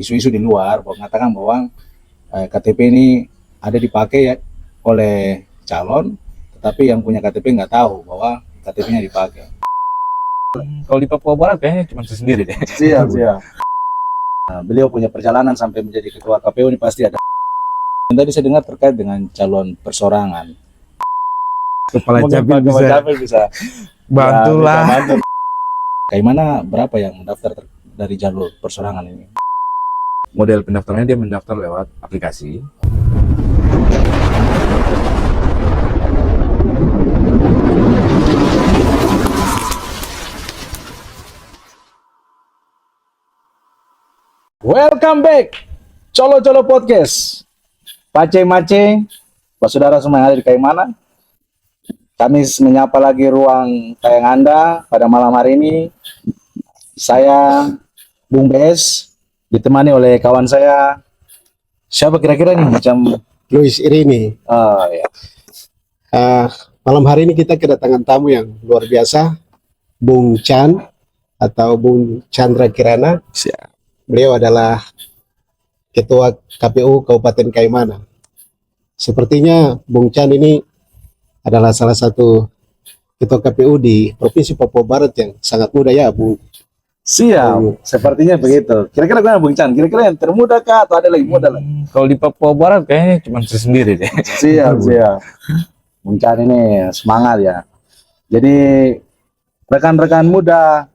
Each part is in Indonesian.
isu-isu di luar bahwa mengatakan bahwa KTP ini ada dipakai ya oleh calon, tetapi yang punya KTP nggak tahu bahwa KTP-nya dipakai. Kalau di Papua Barat kayaknya cuma saya sendiri deh. Siap. Beliau punya perjalanan sampai menjadi ketua KPU ini pasti ada. Dan tadi saya dengar terkait dengan calon persorangan. Kepala Mungkin Capil Pak Kepala bisa Capil bisa bantulah. bisa bantu. Kayak mana berapa yang mendaftar dari jalur persorangan ini? Model pendaftarannya dia mendaftar lewat aplikasi. Welcome back, Colo-Colo Podcast. Pace Mace, Pak Saudara semua yang ada di kayak mana? Kami menyapa lagi ruang tayang Anda pada malam hari ini. Saya Bung Bes ditemani oleh kawan saya. Siapa kira-kira nih macam Luis Irini. ya. Malam hari ini kita kedatangan tamu yang luar biasa, Bung Chan atau Bung Chandra Kirana. Beliau adalah Ketua KPU Kabupaten Kaimana. Sepertinya Bung Chan ini adalah salah satu Ketua KPU di Provinsi Papua Barat yang sangat muda ya, Bung. Siap, sepertinya begitu. Kira-kira gimana Bung Chan? Kira-kira yang termuda kah atau ada lagi muda lagi? Kalau di Papua Barat kayaknya cuma saya sendiri deh. Siap. Bung Chan ini semangat ya. Jadi rekan-rekan muda,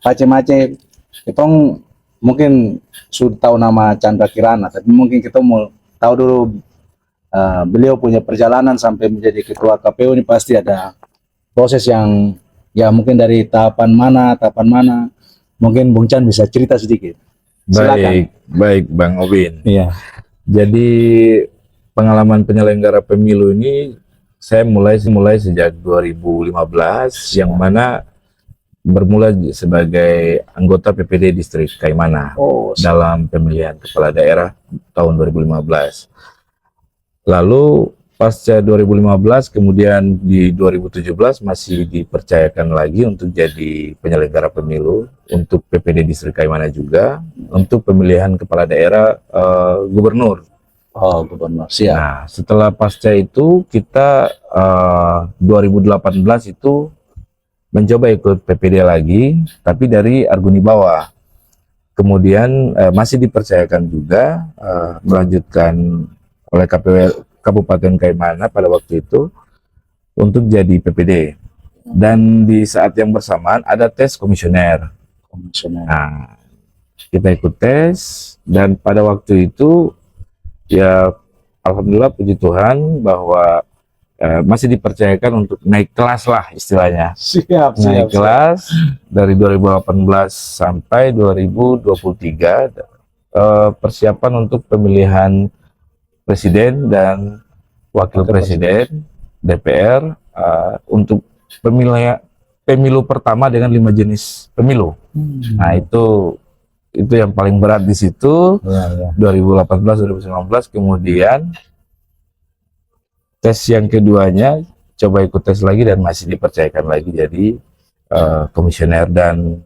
Pace-Mace, kita mungkin sudah tahu nama Chandra Kirana, tapi mungkin kita mau tahu dulu beliau punya perjalanan sampai menjadi ketua KPU ini pasti ada proses yang ya mungkin dari tahapan mana. Mungkin Bung Chan bisa cerita sedikit. Silakan. Baik Bang Obin. Iya. Jadi pengalaman penyelenggara pemilu ini saya mulai sejak 2015, yang mana bermula sebagai anggota PPD Distrik Kaimana dalam pemilihan kepala daerah tahun 2015. Lalu pasca 2015, kemudian di 2017 masih dipercayakan lagi untuk jadi penyelenggara pemilu untuk PPD Distrik Kaimana juga untuk pemilihan kepala daerah gubernur. Gubernur. Siap. Nah, setelah pasca itu kita 2018 itu mencoba ikut PPD lagi, tapi dari Arguni Bawah. Kemudian masih dipercayakan juga melanjutkan oleh KPU Kabupaten Kaimana pada waktu itu untuk jadi PPD. Dan di saat yang bersamaan ada tes komisioner. Nah, kita ikut tes dan pada waktu itu ya alhamdulillah puji Tuhan bahwa masih dipercayakan untuk naik kelas lah istilahnya. Siap. Naik kelas dari 2018 sampai 2023 persiapan untuk pemilihan presiden dan wakil presiden DPR untuk pemilu pertama dengan 5 jenis pemilu. Nah, itu yang paling berat di situ. 2018 2019, kemudian tes yang keduanya coba ikut tes lagi dan masih dipercayakan lagi jadi komisioner dan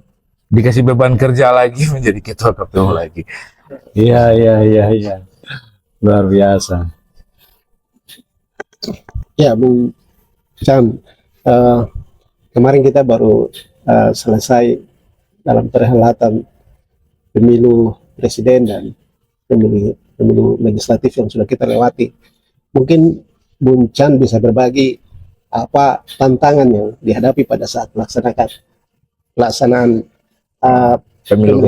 dikasih beban kerja lagi menjadi ketua KPU lagi. Iya. Luar biasa. Ya, Bung Chan, kemarin kita baru selesai dalam perhelatan pemilu presiden dan pemilu legislatif yang sudah kita lewati. Mungkin Bung Chan bisa berbagi apa tantangan yang dihadapi pada saat pelaksanaan Pemilu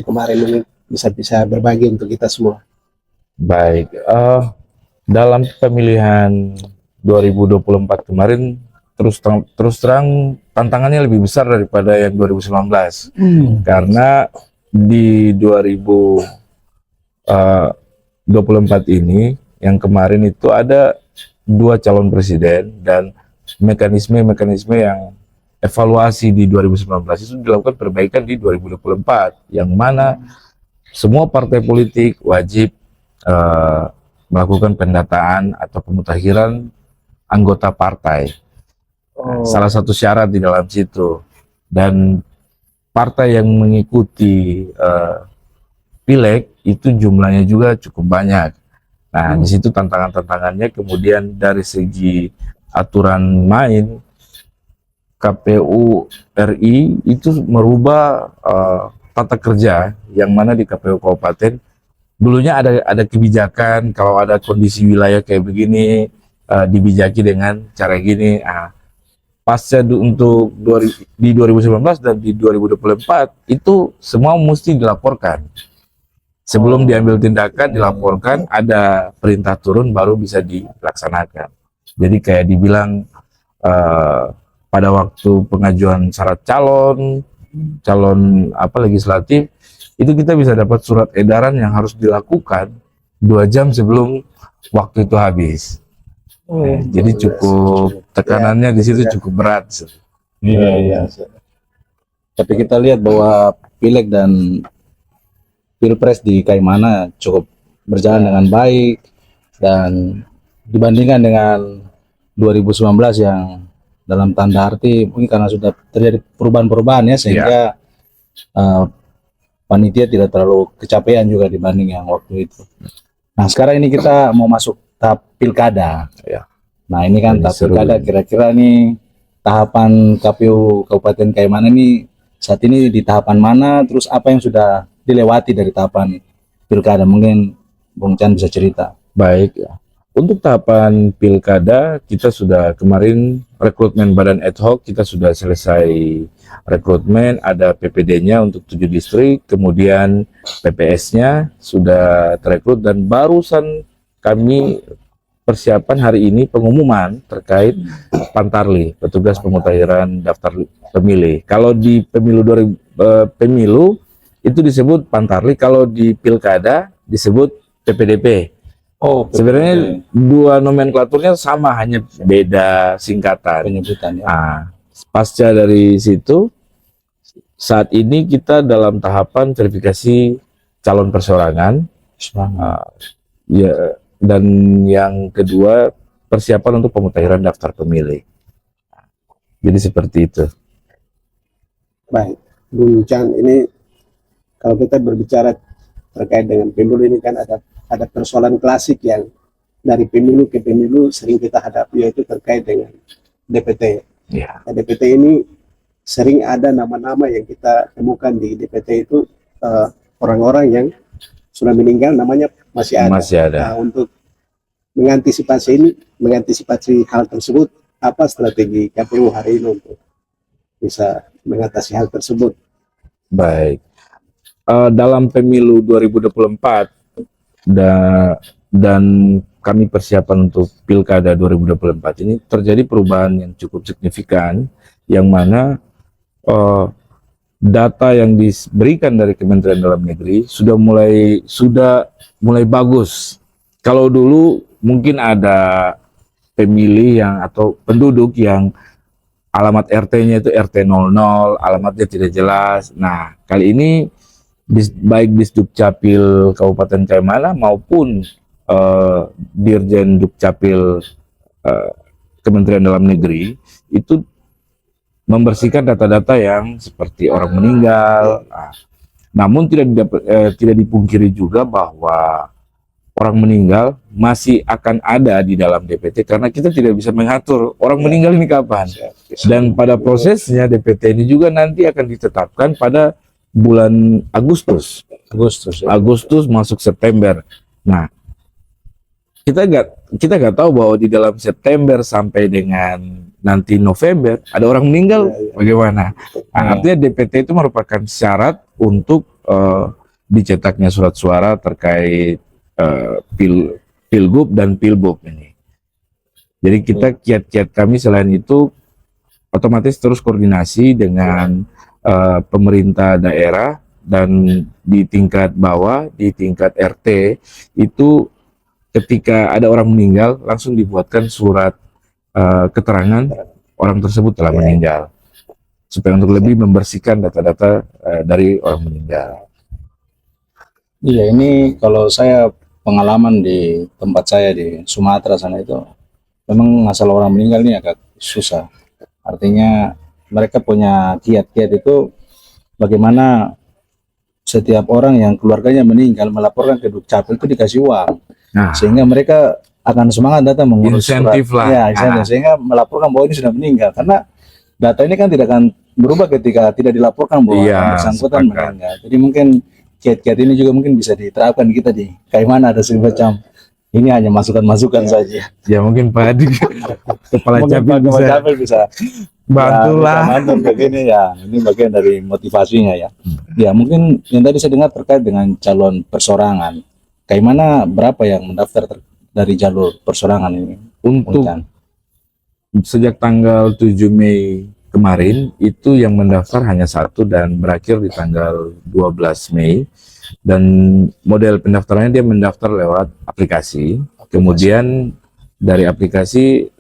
kemarin ini, bisa berbagi untuk kita semua. Baik, dalam pemilihan 2024 kemarin terus terang tantangannya lebih besar daripada yang 2019 karena di 2024 ini yang kemarin itu ada 2 calon presiden dan mekanisme yang evaluasi di 2019 itu dilakukan perbaikan di 2024 yang mana semua partai politik wajib melakukan pendataan atau pemutakhiran anggota partai. Salah satu syarat di dalam situ, dan partai yang mengikuti pileg itu jumlahnya juga cukup banyak. Nah, di situ tantangan-tantangannya, kemudian dari segi aturan main, KPU RI itu merubah tata kerja yang mana di KPU Kabupaten dulunya ada kebijakan kalau ada kondisi wilayah kayak begini dibijaki dengan cara gini. Pasca untuk di 2019 dan di 2024 itu semua mesti dilaporkan. Sebelum diambil tindakan, dilaporkan, ada perintah turun baru bisa dilaksanakan. Jadi kayak dibilang pada waktu pengajuan syarat calon legislatif, itu kita bisa dapat surat edaran yang harus dilakukan 2 jam sebelum waktu itu habis. Jadi cukup tekanannya di situ cukup berat. Iya. Tapi kita lihat bahwa pileg dan pilpres di Kaimana cukup berjalan dengan baik, dan dibandingkan dengan 2019 yang dalam tanda arti mungkin karena sudah terjadi perubahan-perubahan ya, sehingga panitia tidak terlalu kecapean juga dibanding yang waktu itu. Nah, sekarang ini kita mau masuk tahap pilkada ya. Nah, ini kan tahap pilkada, kira-kira nih tahapan KPU Kabupaten Kaimana ini saat ini di tahapan mana, terus apa yang sudah dilewati dari tahapan pilkada? Mungkin Bung Chan bisa cerita. Baik ya. Untuk tahapan pilkada, kita sudah kemarin rekrutmen badan ad hoc, kita sudah selesai rekrutmen, ada PPD-nya untuk 7 distrik, kemudian PPS-nya sudah terekrut, dan barusan kami persiapan hari ini pengumuman terkait Pantarli, petugas pemutahiran daftar pemilih. Kalau di pemilu itu disebut Pantarli, kalau di pilkada disebut PPDP. Sebenarnya dua nomenklaturnya sama, hanya beda singkatan Penyebutannya. Pasca dari situ, saat ini kita dalam tahapan verifikasi calon perseorangan, ya, dan yang kedua persiapan untuk pemutahiran daftar pemilih. Jadi seperti itu. Baik, Bung Chan, ini kalau kita berbicara terkait dengan pemilu ini kan ada persoalan klasik yang dari pemilu ke pemilu sering kita hadapi, yaitu terkait dengan DPT. Ya. Nah, DPT ini sering ada nama-nama yang kita temukan di DPT itu, orang-orang yang sudah meninggal namanya masih ada. Masih ada. Nah, untuk mengantisipasi hal tersebut, apa strategi KPU hari ini untuk bisa mengatasi hal tersebut? Baik. Dalam pemilu 2024 dan kami persiapan untuk pilkada 2024 ini terjadi perubahan yang cukup signifikan, yang mana data yang diberikan dari Kementerian Dalam Negeri sudah mulai bagus. Kalau dulu mungkin ada pemilih atau penduduk yang alamat RT-nya itu RT 00, alamatnya tidak jelas. Nah, kali ini baik Disdukcapil Kabupaten Kaimana maupun Dirjen Dukcapil Kementerian Dalam Negeri itu membersihkan data-data yang seperti orang meninggal. Namun tidak dipungkiri juga bahwa orang meninggal masih akan ada di dalam DPT, karena kita tidak bisa mengatur orang meninggal ini kapan. Dan pada prosesnya DPT ini juga nanti akan ditetapkan pada bulan Agustus masuk September. Nah, kita nggak tahu bahwa di dalam September sampai dengan nanti November ada orang meninggal, bagaimana? Artinya DPT itu merupakan syarat untuk dicetaknya surat suara terkait Pilgub dan Pilbub ini. Jadi kita kiat-kiat kami selain itu otomatis terus koordinasi dengan pemerintah daerah, dan di tingkat bawah, di tingkat RT itu ketika ada orang meninggal langsung dibuatkan surat keterangan orang tersebut telah meninggal, supaya untuk lebih membersihkan data-data dari orang meninggal. Iya, ini kalau saya pengalaman di tempat saya di Sumatera sana itu, memang masalah orang meninggal ini agak susah. Artinya mereka punya kiat-kiat itu bagaimana setiap orang yang keluarganya meninggal melaporkan ke Dukcapil itu dikasih uang, Nah, sehingga mereka akan semangat datang mengurus insentif surat. lah. Ya, insentif. Nah. Sehingga melaporkan bahwa ini sudah meninggal, karena data ini kan tidak akan berubah ketika tidak dilaporkan bahwa Iya, yang bersangkutan sepakat. meninggal. Jadi mungkin kiat-kiat ini juga mungkin bisa diterapkan kita di Kaimana, ada semacam ini hanya masukan-masukan saja. Ya mungkin Pak Adi kepala Mungkin capil Pak bisa Capil bisa bantulah. bisa bantu begini ya. Ini bagian dari motivasinya ya. Ya mungkin yang tadi saya dengar terkait dengan calon persorangan. Kaimana berapa yang mendaftar dari jalur persorangan ini? Untuk Bung Chan? sejak tanggal 7 Mei kemarin itu yang mendaftar hanya satu dan berakhir di tanggal 12 Mei, dan model pendaftarannya dia mendaftar lewat aplikasi. Kemudian dari aplikasi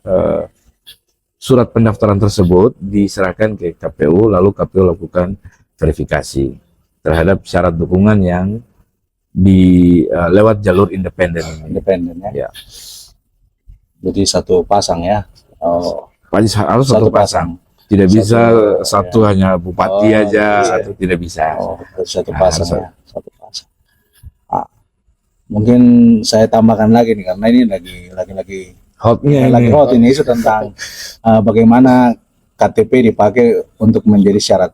surat pendaftaran tersebut diserahkan ke KPU, lalu KPU lakukan verifikasi terhadap syarat dukungan yang lewat jalur independen. Independen ya. Ya. Jadi satu pasang ya. Oh, Harus satu pasang. Tidak bisa satu hanya bupati aja, satu tidak bisa. Oh, satu Nah, pasang harus ya, satu pasang. Ah, mungkin saya tambahkan lagi nih karena ini lagi Hotnya lagi ini. hot ini isu tentang bagaimana KTP dipakai untuk menjadi syarat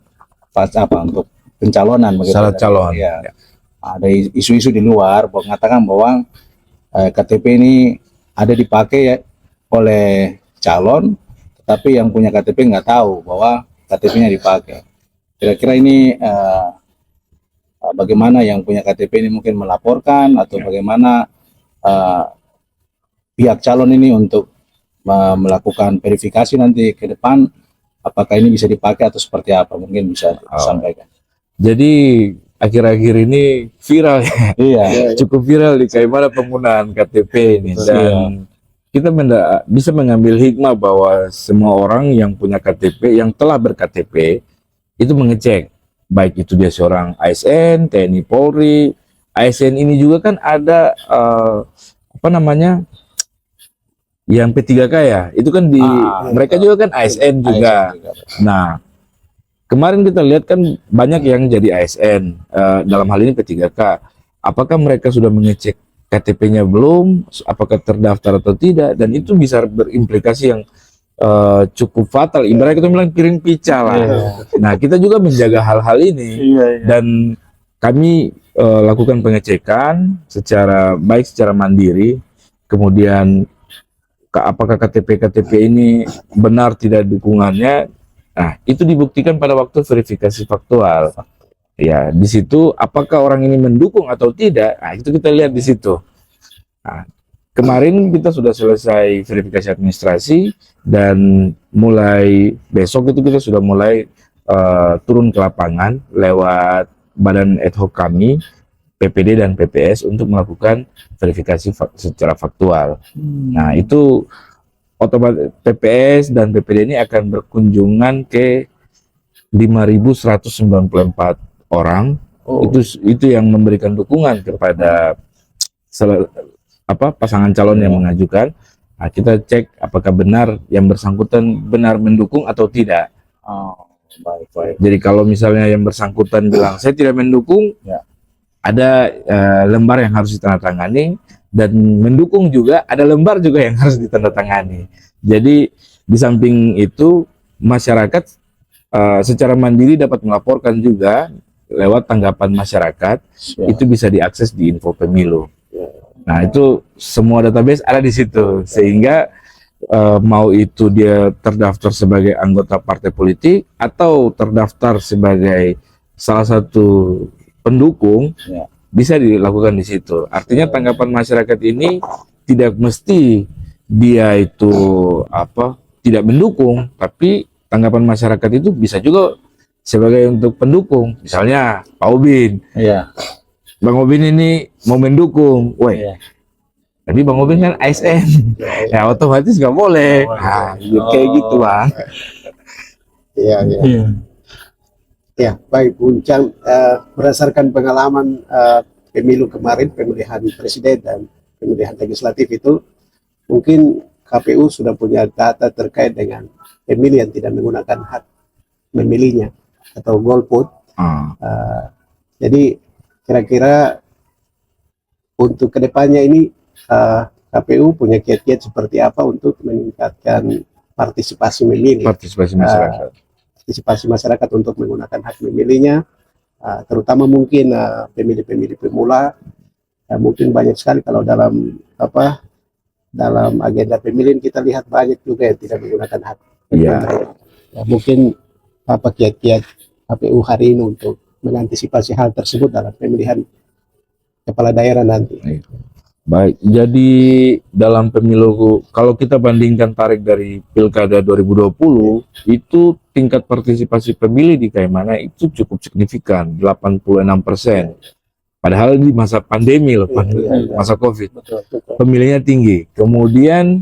untuk pencalonan begitu. Syarat calon. Ya. Ada isu-isu di luar mengatakan bahwa KTP ini ada dipakai ya oleh calon, tetapi yang punya KTP nggak tahu bahwa KTP-nya dipakai. Kira-kira ini bagaimana yang punya KTP ini mungkin melaporkan atau bagaimana pihak calon ini untuk melakukan verifikasi nanti ke depan, apakah ini bisa dipakai atau seperti apa, mungkin bisa disampaikan. Jadi akhir-akhir ini viral ya. Iya. Cukup viral di Kaimana penggunaan KTP ini, dan kita bisa mengambil hikmah bahwa semua orang yang punya KTP, yang telah ber-KTP itu mengecek, baik itu dia seorang ASN, TNI Polri. ASN ini juga kan ada apa namanya, yang P3K ya, itu kan mereka juga kan ASN juga. Nah, kemarin kita lihat kan banyak yang jadi ASN, dalam hal ini P3K. Apakah mereka sudah mengecek KTP-nya belum, apakah terdaftar atau tidak, dan itu bisa berimplikasi yang cukup fatal. Ibaratnya kita bilang piring pica lah. Nah, kita juga menjaga hal-hal ini, dan kami lakukan pengecekan secara baik, secara mandiri. Kemudian apakah KTP ini benar tidak dukungannya. Nah, itu dibuktikan pada waktu verifikasi faktual. Ya, di situ apakah orang ini mendukung atau tidak, nah, itu kita lihat di situ. Nah, kemarin kita sudah selesai verifikasi administrasi, dan mulai besok itu kita sudah mulai turun ke lapangan lewat badan ad hoc kami, PPD dan PPS, untuk melakukan verifikasi secara faktual. Nah, itu otomatis PPS dan PPD ini akan berkunjungan ke 5.194 orang. Itu yang memberikan dukungan kepada pasangan calon yang mengajukan. Nah, kita cek apakah benar yang bersangkutan benar mendukung atau tidak. Baik. Jadi kalau misalnya yang bersangkutan bilang saya tidak mendukung, ada lembar yang harus ditandatangani, dan mendukung juga ada lembar juga yang harus ditandatangani. Jadi di samping itu masyarakat secara mandiri dapat melaporkan juga lewat tanggapan masyarakat. Itu bisa diakses di Info Pemilu. Nah, itu semua database ada di situ, sehingga mau itu dia terdaftar sebagai anggota partai politik atau terdaftar sebagai salah satu pendukung, bisa dilakukan di situ. Artinya tanggapan masyarakat ini tidak mesti dia itu tidak mendukung, tapi tanggapan masyarakat itu bisa juga sebagai untuk pendukung. Misalnya Pak Ubin, Bang Ubin ini mau mendukung, tapi Bang Ubin kan ASN, ya otomatis nggak boleh. Nah, kayak gitu Bang. Ya, baik Bung Chan, berdasarkan pengalaman pemilu kemarin, pemilihan presiden dan pemilihan legislatif itu, mungkin KPU sudah punya data terkait dengan pemilih yang tidak menggunakan hak memilihnya atau golput. Jadi kira-kira untuk kedepannya ini KPU punya kiat-kiat seperti apa untuk meningkatkan partisipasi memilih, Partisipasi masyarakat. partisipasi masyarakat untuk menggunakan hak memilihnya, terutama mungkin pemilih-pemilih pemula. Mungkin banyak sekali kalau dalam agenda pemilihan kita lihat banyak juga yang tidak menggunakan hak. Iya. Mungkin apa kiat-kiat KPU hari ini untuk mengantisipasi hal tersebut dalam pemilihan kepala daerah nanti. Baik, jadi dalam pemilu, kalau kita bandingkan tarik dari Pilkada 2020, itu tingkat partisipasi pemilih di Kaimana itu cukup signifikan, 86%. Padahal di masa pandemi loh, masa COVID, Betul. pemilihnya tinggi. Kemudian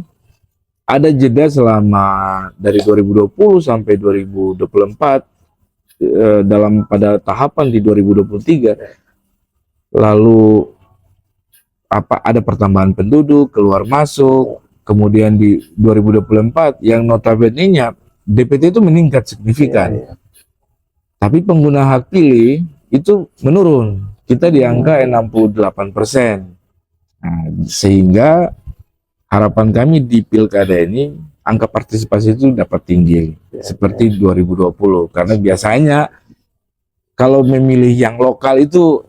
ada jeda selama dari 2020 sampai 2024, pada tahapan di 2023, lalu ada pertambahan penduduk, keluar masuk, kemudian di 2024 yang notabene-nya DPT itu meningkat signifikan. Tapi pengguna hak pilih itu menurun. Kita di angka 68%. Nah, sehingga harapan kami di pilkada ini angka partisipasi itu dapat tinggi seperti 2020, karena biasanya kalau memilih yang lokal itu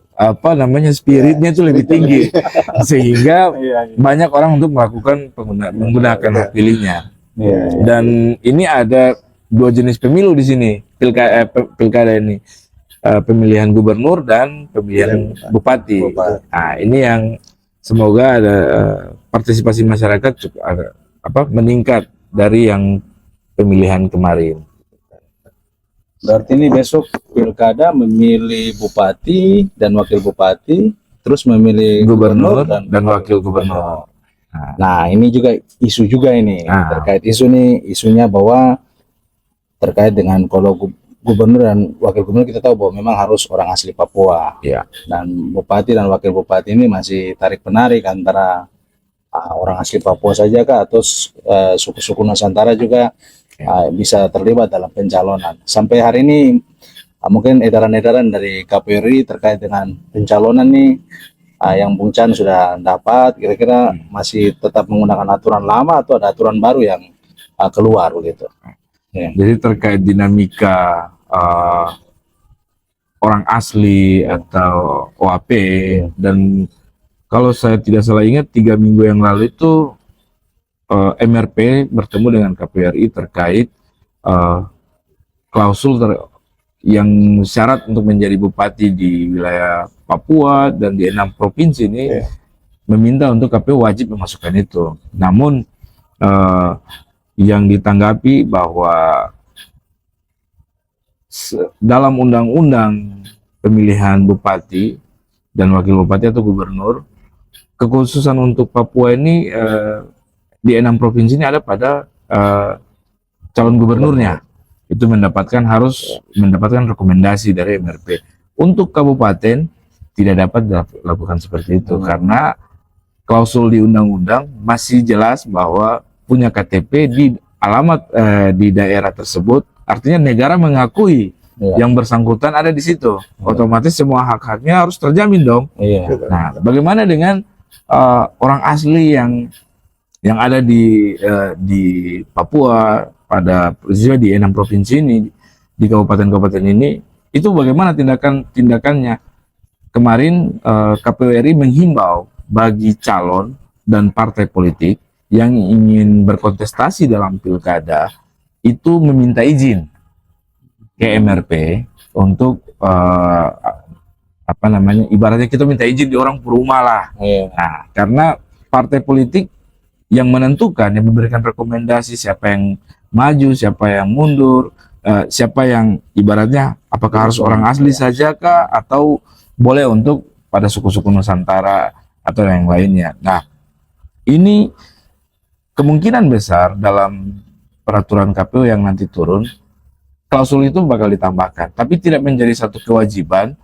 spiritnya itu lebih tinggi, sehingga banyak orang untuk menggunakan hak pilihnya. Dan ini ada dua jenis pemilu di sini, pilkada ini, pemilihan gubernur dan pemilihan bupati. Nah, ini yang semoga ada partisipasi masyarakat cukup meningkat dari yang pemilihan kemarin. Berarti ini besok pilkada memilih bupati dan wakil bupati, terus memilih gubernur dan wakil gubernur. Nah, ini juga isu juga ini terkait isunya bahwa terkait dengan kalau gubernur dan wakil gubernur kita tahu bahwa memang harus orang asli Papua. Ya. Dan bupati dan wakil bupati ini masih tarik menarik antara orang asli Papua saja kah atau suku-suku Nusantara juga bisa terlibat dalam pencalonan. Sampai hari ini mungkin edaran-edaran dari KPU RI terkait dengan pencalonan nih yang Bung Chan sudah dapat, kira-kira masih tetap menggunakan aturan lama atau ada aturan baru yang keluar begitu. Jadi terkait dinamika orang asli atau OAP, dan kalau saya tidak salah ingat 3 minggu yang lalu itu MRP bertemu dengan KPU RI terkait klausul yang syarat untuk menjadi bupati di wilayah Papua dan di 6 provinsi ini meminta untuk KPU wajib memasukkan itu. Namun yang ditanggapi bahwa dalam undang-undang pemilihan bupati dan wakil bupati atau gubernur, kekhususan untuk Papua ini di 6 provinsi ini ada pada calon gubernurnya itu harus mendapatkan rekomendasi dari MRP. Untuk kabupaten tidak dapat dilakukan seperti itu karena klausul di undang-undang masih jelas bahwa punya KTP di alamat di daerah tersebut, artinya negara mengakui yang bersangkutan ada di situ. Otomatis semua hak-haknya harus terjamin dong. Nah, bagaimana dengan orang asli yang ada di Papua pada di 6 provinsi ini, di kabupaten-kabupaten ini, itu bagaimana tindakannya? Kemarin KPU RI menghimbau bagi calon dan partai politik yang ingin berkontestasi dalam pilkada itu meminta izin ke MRP untuk ibaratnya kita minta izin di orang rumah lah. Nah, karena partai politik yang menentukan, yang memberikan rekomendasi siapa yang maju, siapa yang mundur, siapa yang ibaratnya apakah harus orang asli saja kah atau boleh untuk pada suku-suku Nusantara atau yang lainnya. Nah, ini kemungkinan besar dalam peraturan KPU yang nanti turun, klausul itu bakal ditambahkan, tapi tidak menjadi satu kewajiban.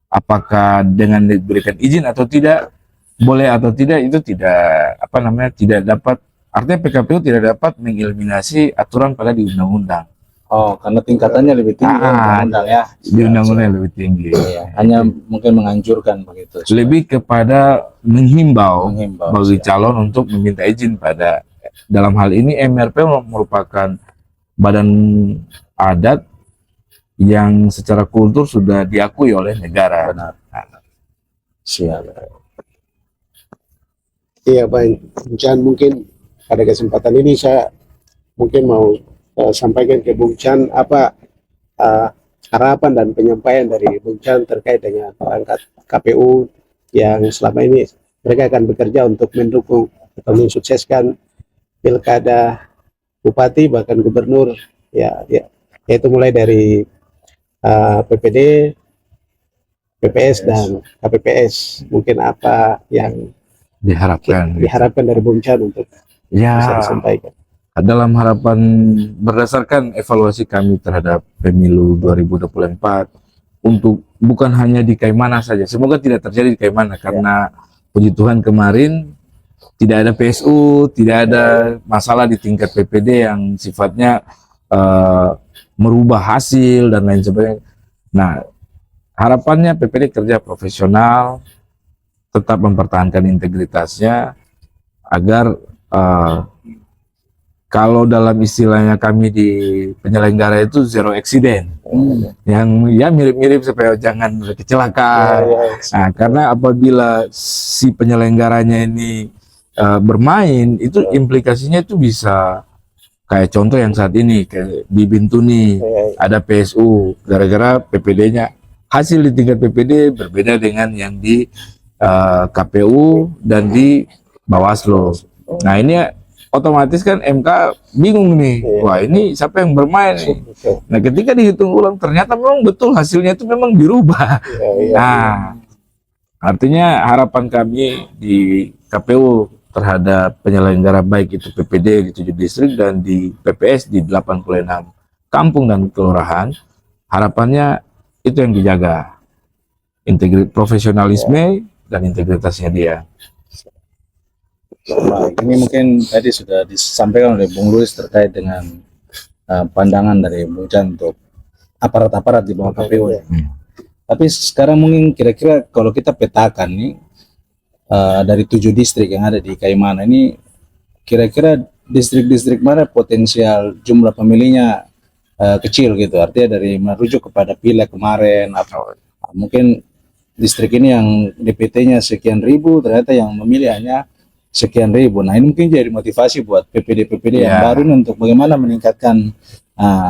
Apakah dengan diberikan izin atau tidak, boleh atau tidak, itu tidak dapat, artinya PKPU tidak dapat mengeliminasi aturan pada di undang-undang. Oh, karena tingkatannya lebih tinggi undang-undang ya. Di undang-undang lebih tinggi. Iya, hanya mungkin menganjurkan begitu. Lebih kepada menghimbau bagi siap. calon untuk meminta izin pada, dalam hal ini MRP merupakan badan adat yang secara kultur sudah diakui oleh negara. Benar. Siap. Iya, baik. Bung Chan, mungkin pada kesempatan ini saya mungkin mau sampaikan ke Bung Chan apa harapan dan penyampaian dari Bung Chan terkait dengan perangkat KPU yang selama ini mereka akan bekerja untuk mendukung atau mensukseskan pilkada bupati bahkan gubernur ya, yaitu mulai dari PPD, PPS dan KPPS. Mungkin apa yang diharapkan dari Bung Chan untuk bisa disampaikan? Dalam harapan berdasarkan evaluasi kami terhadap pemilu 2024 untuk bukan hanya di Kaimana saja, semoga tidak terjadi di Kaimana karena puji Tuhan kemarin tidak ada PSU, tidak ada masalah di tingkat PPD yang sifatnya merubah hasil dan lain sebagainya. Nah, harapannya PPD kerja profesional, tetap mempertahankan integritasnya agar kalau dalam istilahnya kami di penyelenggara itu zero accident, yang ya mirip-mirip supaya jangan kecelakaan. Nah, karena apabila si penyelenggaranya ini bermain, itu implikasinya itu bisa kayak contoh yang saat ini kayak di Bintuni ada PSU, gara-gara PPD-nya hasil di tingkat PPD berbeda dengan yang di KPU dan di Bawaslu. Nah, ini otomatis kan MK bingung nih, wah ini siapa yang bermain nih. Nah, ketika dihitung ulang ternyata memang betul hasilnya itu memang dirubah. Nah, artinya harapan kami di KPU terhadap penyelenggara baik itu PPD di 7 distrik dan di PPS di 86 kampung dan kelurahan, harapannya itu yang dijaga, profesionalisme dan integritasnya dia. Baik, ini mungkin tadi sudah disampaikan oleh Bung Luis terkait dengan pandangan dari Bung Chan untuk aparat-aparat di bawah KPU ya. Tapi sekarang mungkin kira-kira kalau kita petakan nih dari 7 distrik yang ada di Kaimana ini, kira-kira distrik-distrik mana potensial jumlah pemilihnya kecil gitu, artinya dari merujuk kepada pileg kemarin atau mungkin distrik ini yang DPT-nya sekian ribu, ternyata yang memilih hanya sekian ribu. Nah, ini mungkin jadi motivasi buat PPD-PPD yang baru ini untuk bagaimana meningkatkan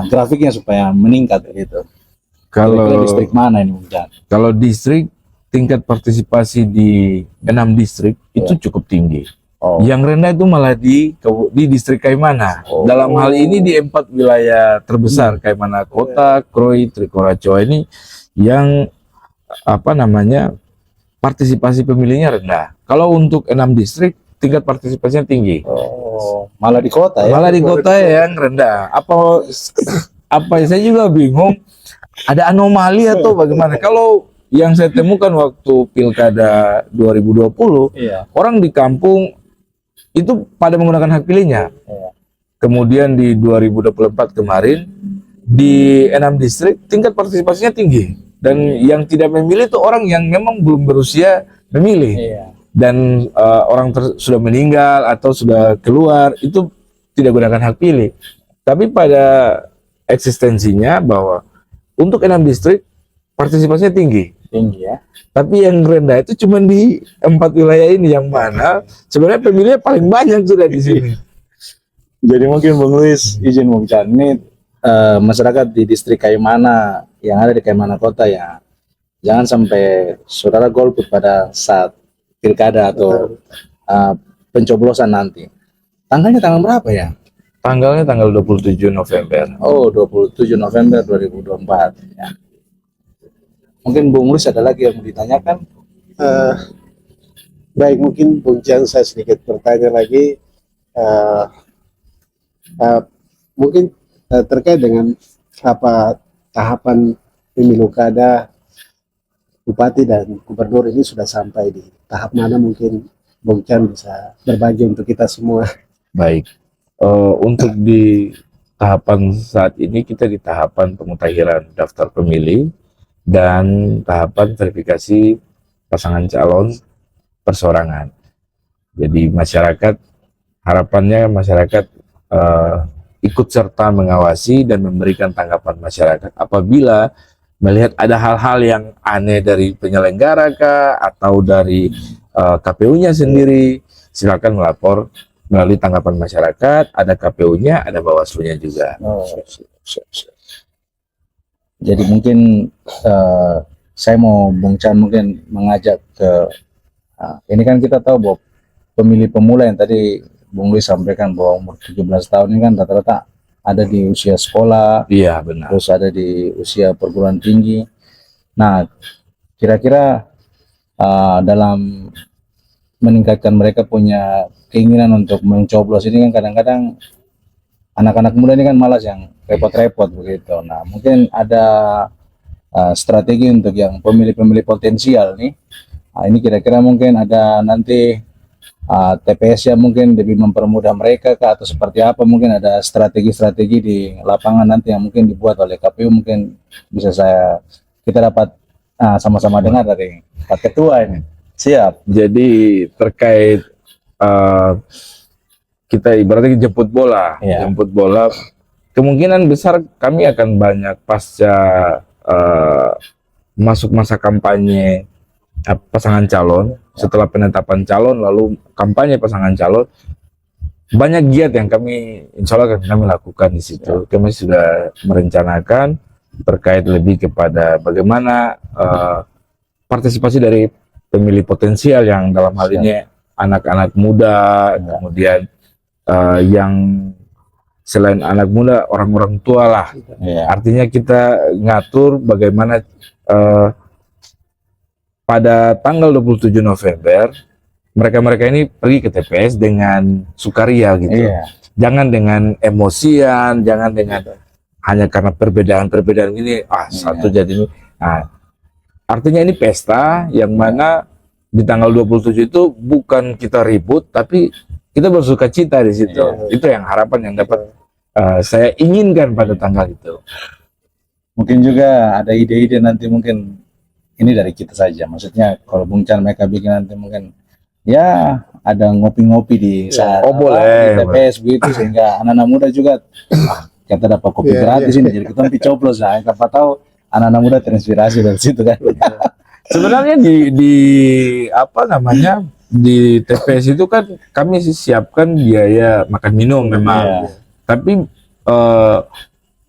grafiknya supaya meningkat gitu. Kalau distrik mana ini, Bung Chan? Kalau distrik, tingkat partisipasi di 6 distrik itu cukup tinggi. Yang rendah itu malah di distrik Kaimana. Dalam hal ini di 4 wilayah terbesar, Kaimana Kota, Kroi, Trikoracoa ini yang partisipasi pemilihnya rendah. Kalau untuk 6 distrik tingkat partisipasinya tinggi. Malah di kota ya? Malah di kota yang rendah. Apa saya juga bingung. Ada anomali atau bagaimana? Kalau yang saya temukan waktu pilkada 2020, orang di kampung itu pada menggunakan hak pilihnya. Kemudian di 2024 kemarin di 6 distrik tingkat partisipasinya tinggi. Dan yang tidak memilih itu orang yang memang belum berusia memilih. Dan orang sudah meninggal atau sudah keluar, itu tidak gunakan hak pilih. Tapi pada eksistensinya bahwa untuk 6 distrik partisipasinya tinggi ya. Tapi yang rendah itu cuma di 4 wilayah ini, yang mana sebenarnya pemilihnya paling banyak sudah di sini. Jadi mungkin Bung Luis izin Bung Chan, ini masyarakat di distrik Kaimana yang ada di Kaimana Kota ya, jangan sampai saudara golput pada saat pilkada atau pencoblosan nanti. Tanggalnya tanggal berapa ya? Tanggalnya tanggal 27 November. 27 November 2024 ya. Mungkin Bung Luis ada lagi yang mau ditanyakan? Baik, mungkin Bung Chan saya sedikit bertanya lagi. Mungkin terkait dengan apa tahapan pemilu kada bupati dan gubernur ini sudah sampai di tahap mana, mungkin Bung Chan bisa berbagi untuk kita semua. Baik, untuk di tahapan saat ini kita di tahapan pemutahiran daftar pemilih dan tahapan verifikasi pasangan calon persorangan. Jadi masyarakat, harapannya masyarakat ikut serta mengawasi dan memberikan tanggapan masyarakat apabila melihat ada hal-hal yang aneh dari penyelenggara kah atau dari KPU-nya sendiri, silakan melapor melalui tanggapan masyarakat. Ada KPU-nya, ada Bawaslu-nya juga. Oh, siap. Jadi mungkin saya mau Bung Chan mungkin mengajak ke ini kan kita tahu bahwa pemilih pemula yang tadi Bung Luis sampaikan bahwa umur 17 tahun ini kan rata-rata ada di usia sekolah, Iya, benar. terus ada di usia perguruan tinggi. Nah, kira-kira dalam meningkatkan mereka punya keinginan untuk mencoblos ini kan kadang-kadang anak-anak muda ini kan malas yang repot-repot begitu. Nah, mungkin ada strategi untuk yang pemilih-pemilih potensial nih. Nah, ini kira-kira mungkin ada nanti TPS-nya mungkin lebih mempermudah mereka kah, atau seperti apa, mungkin ada strategi-strategi di lapangan nanti yang mungkin dibuat oleh KPU, mungkin bisa kita dapat sama-sama dengar dari Pak Ketua ini. Siap. Jadi terkait kita ibaratnya jemput bola, Iya. jemput bola, kemungkinan besar kami akan banyak pasca masuk masa kampanye pasangan calon, setelah penetapan calon lalu kampanye pasangan calon, banyak giat yang insya Allah kami lakukan di situ. Kami sudah merencanakan terkait lebih kepada bagaimana partisipasi dari pemilih potensial yang dalam hal ini anak-anak muda, kemudian yang selain anak muda, orang-orang tua lah. Artinya kita ngatur bagaimana pada tanggal 27 November mereka-mereka ini pergi ke TPS dengan sukaria gitu. Jangan dengan emosian, jangan dengan hanya karena perbedaan-perbedaan ini satu jadi ini. Nah, artinya ini pesta yang mana di tanggal 27 itu bukan kita ribut tapi kita bersuka cita di situ. Itu yang harapan yang dapat saya inginkan pada tanggal itu. Mungkin juga ada ide-ide nanti, mungkin ini dari kita saja. Maksudnya kalau Bung Chan mereka bikin nanti mungkin ya ada ngopi-ngopi di saat boleh, di TPS begitu, sehingga anak-anak muda juga kita dapat kopi gratis ini, jadi kita coblos lah. Siapa tahu anak-anak muda terinspirasi dari situ kan. Sebenarnya di apa namanya di TPS itu kan kami siapkan biaya makan minum memang, tapi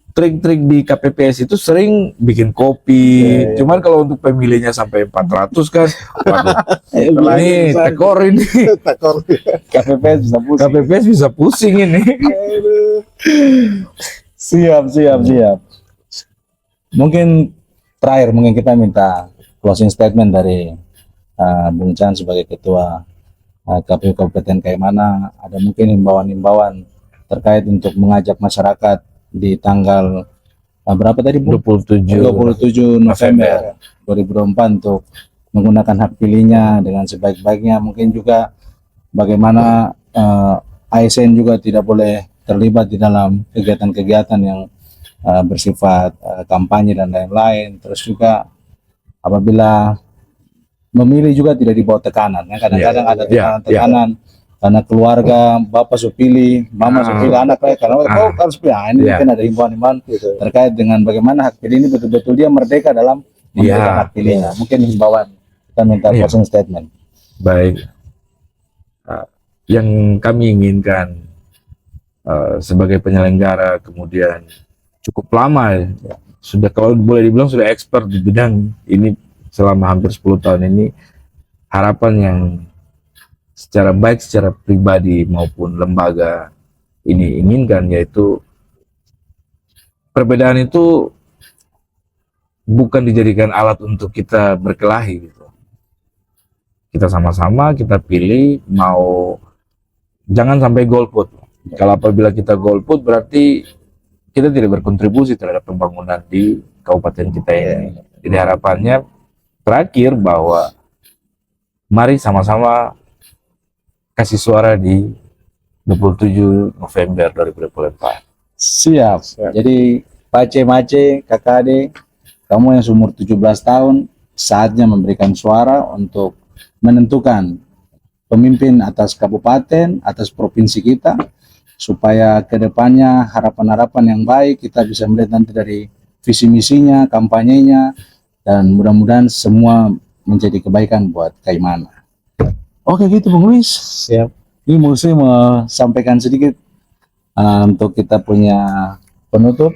trik-trik di KPPS itu sering bikin kopi. Cuman kalau untuk pemilihnya sampai 400 kan, waduh, ini tekor ini. KPPS bisa pusing. KPPS bisa pusing ini. Siap. Mungkin terakhir mungkin kita minta closing statement dari Bung Chan sebagai Ketua KPU Kabupaten Kaimana. Ada mungkin himbauan-himbauan terkait untuk mengajak masyarakat di tanggal berapa tadi Bu? 27 November 2024 untuk menggunakan hak pilihnya dengan sebaik-baiknya. Mungkin juga bagaimana ASN juga tidak boleh terlibat di dalam kegiatan-kegiatan yang bersifat kampanye dan lain-lain. Terus juga apabila memilih juga tidak dibawa tekanan. Kadang-kadang ada tekanan-tekanan karena keluarga, bapak supili, mama supili anak karena kau harus pilih. Ini mungkin ada himbauan-himbauan terkait dengan bagaimana hak pilih ini betul-betul dia merdeka dalam memberikan hak pilihnya. Mungkin himbauan, kita minta closing statement. Baik, yang kami inginkan sebagai penyelenggara kemudian cukup lama sudah, kalau boleh dibilang sudah expert di bidang ini selama hampir 10 tahun ini, harapan yang secara baik secara pribadi maupun lembaga ini inginkan yaitu perbedaan itu bukan dijadikan alat untuk kita berkelahi gitu. Kita sama-sama kita pilih, mau jangan sampai golput. Kalau apabila kita golput berarti kita tidak berkontribusi terhadap pembangunan di kabupaten kita ini. Jadi harapannya terakhir bahwa mari sama-sama kasih suara di 27 November 2024. Siap. Siap. Jadi Pace-Mace, kakak adik, kamu yang seumur 17 tahun, saatnya memberikan suara untuk menentukan pemimpin atas kabupaten, atas provinsi kita, supaya kedepannya harapan-harapan yang baik kita bisa melihat nanti dari visi misinya, kampanyenya, dan mudah-mudahan semua menjadi kebaikan buat Kaimana. Oke gitu Bung Luis. Siap. Ini mesti mau sampaikan sedikit untuk kita punya penutup.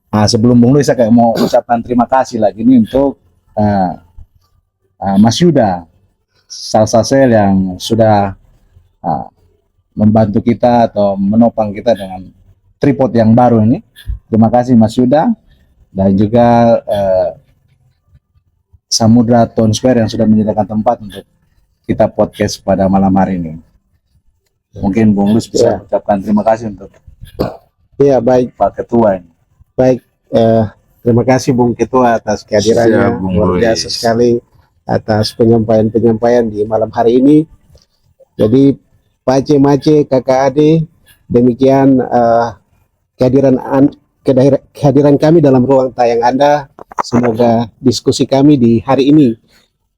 Nah, sebelum Bung Luis saya kayak mau ucapkan terima kasih lagi nih untuk Mas Yuda Salsasel yang sudah membantu kita atau menopang kita dengan tripod yang baru ini. Terima kasih Mas Yuda, dan juga Samudra Town Square yang sudah menyediakan tempat untuk kita podcast pada malam hari ini. Mungkin Bung Luis bisa ucapkan terima kasih untuk Iya, baik. Pak Ketua ini. Baik, terima kasih Bung Ketua atas kehadirannya. Siap, Bung Luar Luis. biasa sekali atas penyampaian-penyampaian di malam hari ini. Jadi Pace-Mace, kakak adik, demikian kehadiran kami dalam ruang tayang Anda. Semoga diskusi kami di hari ini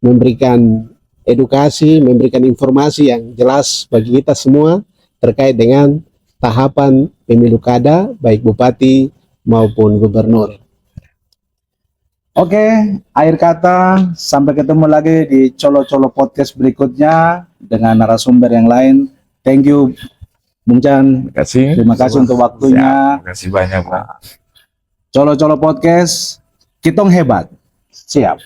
memberikan edukasi, memberikan informasi yang jelas bagi kita semua terkait dengan tahapan pemilu kada, baik bupati maupun gubernur. Oke, akhir kata, sampai ketemu lagi di Colo-Colo Podcast berikutnya dengan narasumber yang lain. Thank you, Bung Chan. Terima kasih untuk waktunya. Terima kasih banyak, Pak. Colo-Colo Podcast, kitong hebat. Siap.